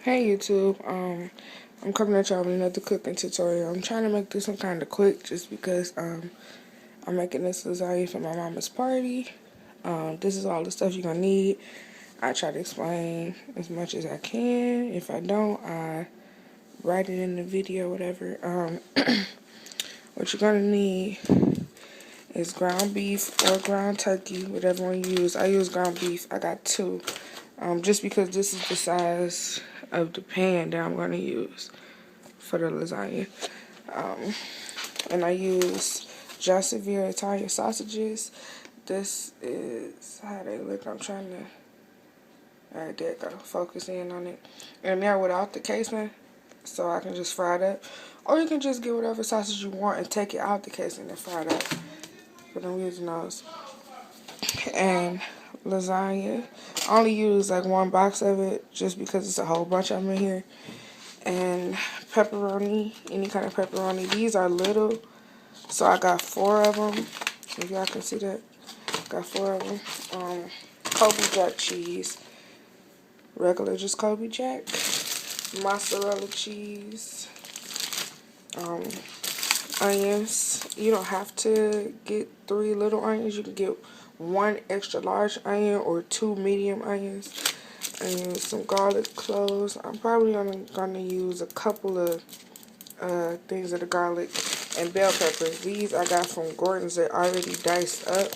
Hey YouTube, I'm coming at y'all with another cooking tutorial. I'm trying to make this one kind of quick just because I'm making this lasagna for my mama's party. This is all the stuff you're gonna need. I try to explain as much as I can. If I don't, I write it in the video, whatever. What you're gonna need is ground beef or ground turkey, whatever one you use. I use ground beef. I got two. Just because this is the size of the pan that I'm going to use for the lasagna. And I use Severe Italian sausages. This is how they look. I'm trying to, alright, there you go, focus in on it. And they're without the casing, so I can just fry it up. Or you can just get whatever sausage you want and take it out the casing and fry it up. But I'm using those. And lasagna. I only use like one box of it just because it's a whole bunch of them in here. And pepperoni, any kind of pepperoni. These are little, so I got 4 of them. If y'all can see that, got 4 of them. Kobe Jack cheese, regular just Kobe Jack, mozzarella cheese, onions. You don't have to get 3 little onions. You can get 1 extra large onion or 2 medium onions. And some garlic cloves. I'm probably gonna use a couple of things of the garlic and bell peppers. These I got from Gordon's. They're already diced up.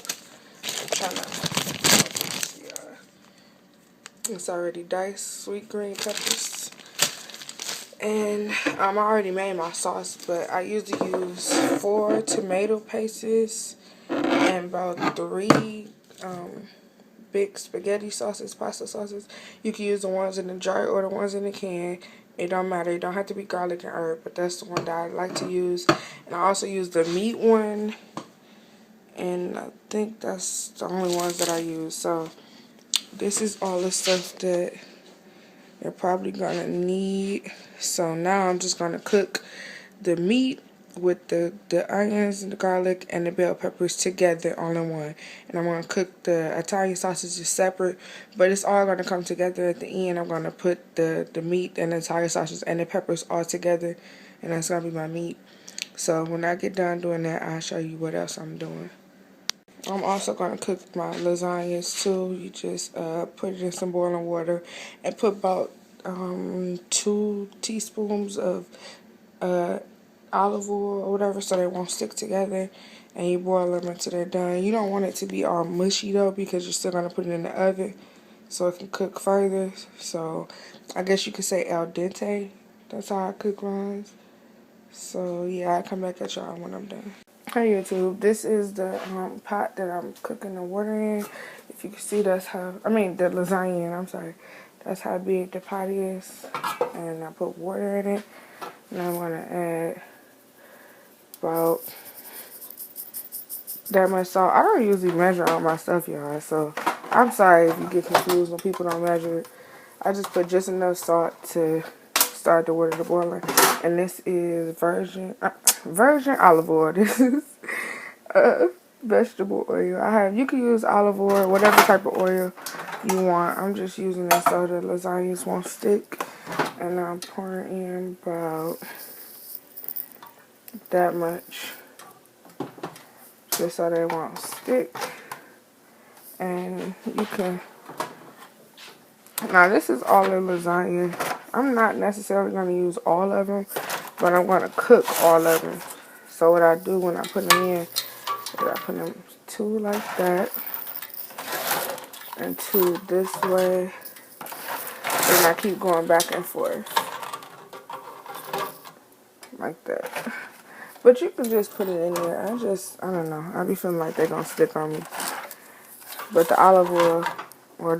I'm trying to see, it's already diced sweet green peppers. And I already made my sauce, but I usually use 4 tomato pastes and about 3 big spaghetti sauces, pasta sauces. You can use the ones in the jar or the ones in the can. It don't matter. It don't have to be garlic and herb, but that's the one that I like to use. And I also use the meat one, and I think that's the only ones that I use. So this is all the stuff that you're probably gonna need. So now I'm just gonna cook the meat with the onions and the garlic and the bell peppers together all in one. And I'm going to cook the Italian sausages separate, but it's all going to come together at the end. I'm going to put the meat and the Italian sausages and the peppers all together, and that's going to be my meat. So when I get done doing that, I'll show you what else I'm doing. I'm also going to cook my lasagnas too. You just put it in some boiling water and put about 2 teaspoons of olive oil or whatever so they won't stick together, and you boil them until they're done. You don't want it to be all mushy though, because you're still going to put it in the oven so it can cook further. So I guess you could say al dente. That's how I cook mine. So yeah, I'll come back at y'all when I'm done. Hey YouTube, this is the pot that I'm cooking the water in. If you can see, that's how, the lasagna in, I'm sorry. That's how big the pot is. And I put water in it. And I'm going to add about that much salt. I don't usually measure all my stuff, y'all, so I'm sorry if you get confused when people don't measure it. I just put just enough salt to start the water to boiling. And this is virgin olive oil. This is vegetable oil. You can use olive oil, whatever type of oil you want. I'm just using it so the lasagnas won't stick. And I'm pouring in about that much, just so they won't stick. And you can, now this is all the lasagna. I'm not necessarily going to use all of them, but I'm going to cook all of them. So what I do when I put them in is I put them 2 like that and 2 this way, and I keep going back and forth like that. But you can just put it in there. I don't know. I be feeling like they're going to stick on me. But the olive oil or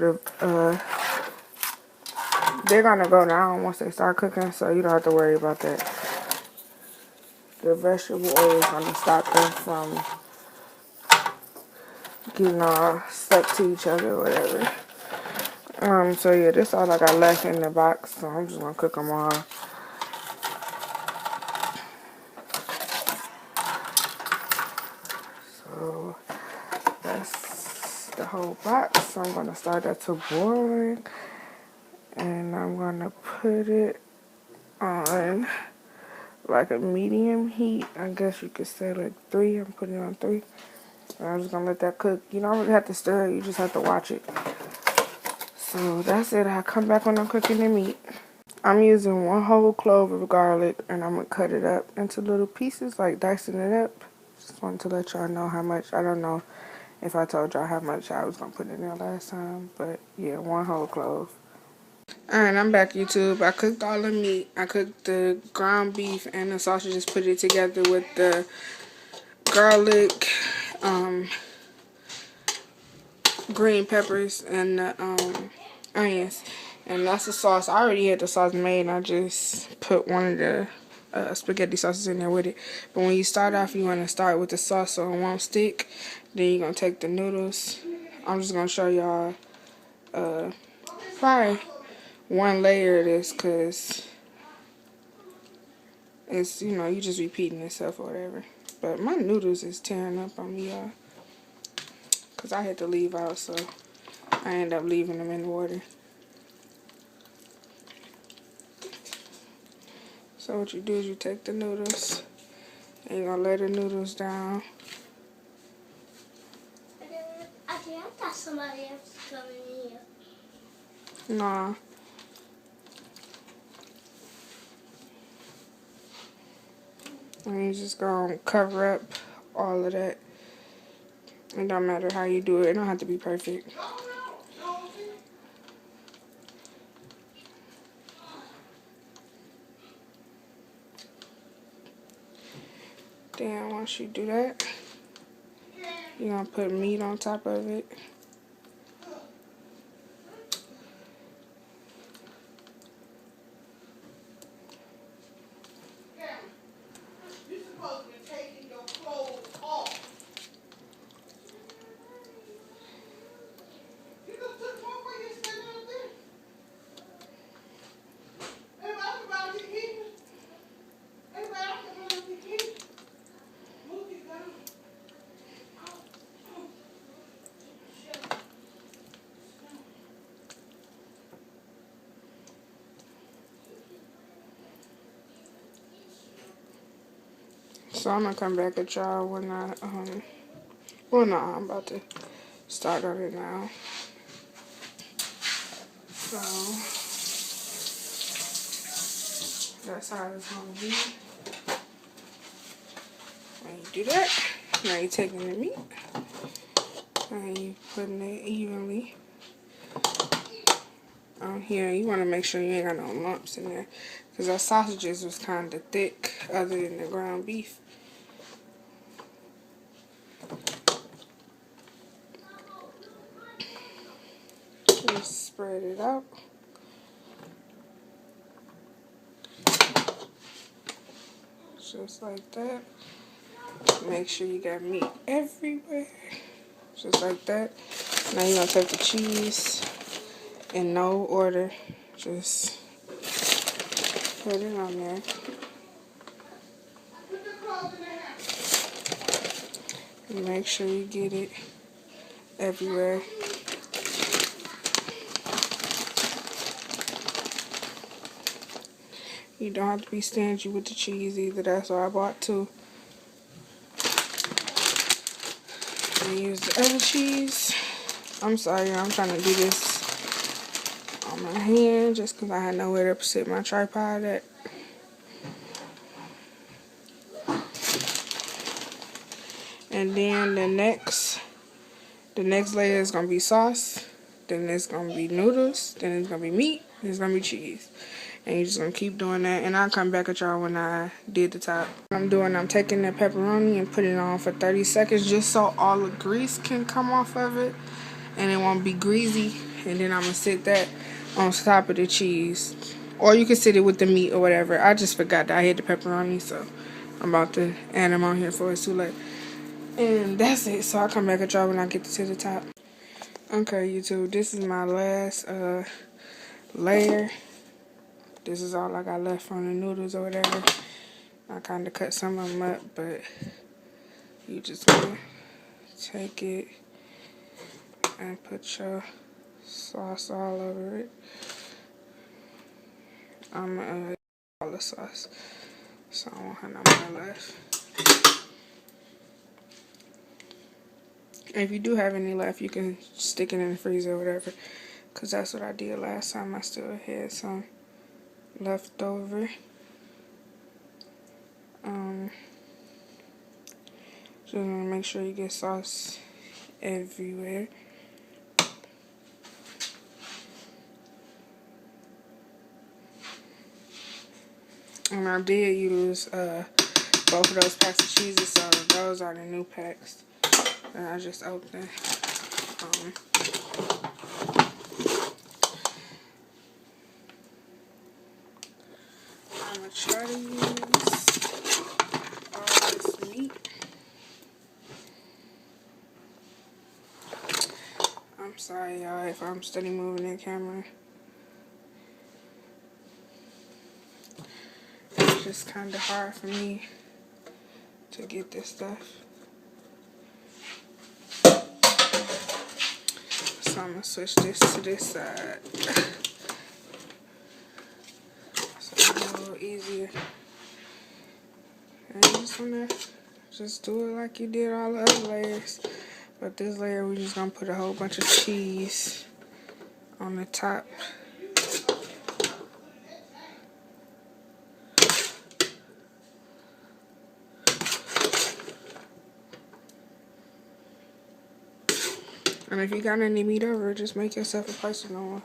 they're going to go down once they start cooking, so you don't have to worry about that. The vegetable oil is going to stop them from getting all stuck to each other or whatever. So yeah, this is all I got left in the box, so I'm just going to cook them all. So that's the whole box. So I'm going to start that to boiling. And I'm gonna put it on like a medium heat. I guess you could say like 3. I'm putting it on 3. And I'm just gonna let that cook. You don't really have to stir it, you just have to watch it. So that's it. I'll come back when I'm cooking the meat. I'm using 1 whole clove of garlic, and I'm gonna cut it up into little pieces, like dicing it up. Just wanted to let y'all know how much. I don't know if I told y'all how much I was gonna put in there last time, but yeah, 1 whole clove. Alright, I'm back, YouTube. I cooked all the meat. I cooked the ground beef and the sausages, put it together with the garlic, green peppers, and the onions. And that's the sauce. I already had the sauce made, and I just put one of the spaghetti sauces in there with it. But when you start off, you want to start with the sauce so it won't stick. Then you're going to take the noodles. I'm just going to show y'all probably 1 layer of this, because it's, you know, you just repeating yourself or whatever. But my noodles is tearing up on me, y'all, because I had to leave out, so I ended up leaving them in the water. So what you do is you take the noodles and you're going to lay the noodles down. I thought somebody else was coming in here. Nah. And you just going to cover up all of that. It don't matter how you do it. It don't have to be perfect. Then once you do that, you're going to put meat on top of it. So I'm going to come back at y'all when I, well, no, I'm about to start on it now. So that's how it's going to be. When you do that, now you're taking the meat and you're putting it evenly on here. You want to make sure you ain't got no lumps in there, because our sausages was kind of thick other than the ground beef. Just spread it out. Just like that. Make sure you got meat everywhere. Just like that. Now you're going to take the cheese in no order. Just put it on there. And make sure you get it everywhere. You don't have to be stingy with the cheese either. That's what I bought too. And use the other cheese. I'm sorry, I'm trying to do this on my hand just because I had nowhere to sit my tripod at. And then the next layer is gonna be sauce. Then it's gonna be noodles. Then it's gonna be meat. Then it's gonna be cheese. And you're just gonna keep doing that. And I'll come back at y'all when I did the top. I'm taking the pepperoni and putting it on for 30 seconds just so all the grease can come off of it and it won't be greasy. And then I'm gonna sit that on top of the cheese. Or you can sit it with the meat or whatever. I just forgot that I had the pepperoni, so I'm about to add them on here before it's too late. And that's it. So I'll come back at y'all when I get to the top. Okay, YouTube, this is my last layer. This is all I got left from the noodles or whatever. I kind of cut some of them up, but you just want to take it and put your sauce all over it. I'm all the sauce, so I won't have no more left. And if you do have any left, you can stick it in the freezer or whatever, because that's what I did last time. I still had some left over. Just want to make sure you get sauce everywhere. And I did use both of those packs of cheeses, so those are the new packs that I just opened. I'm going to try to use all this meat. I'm sorry, y'all, if I'm steady moving the camera. It's just kind of hard for me to get this stuff. So I'm going to switch this to this side. So it's a little easier. And you just want to just do it like you did all the other layers. But this layer, we're just going to put a whole bunch of cheese on the top. And if you got any meat over, just make yourself a personal one.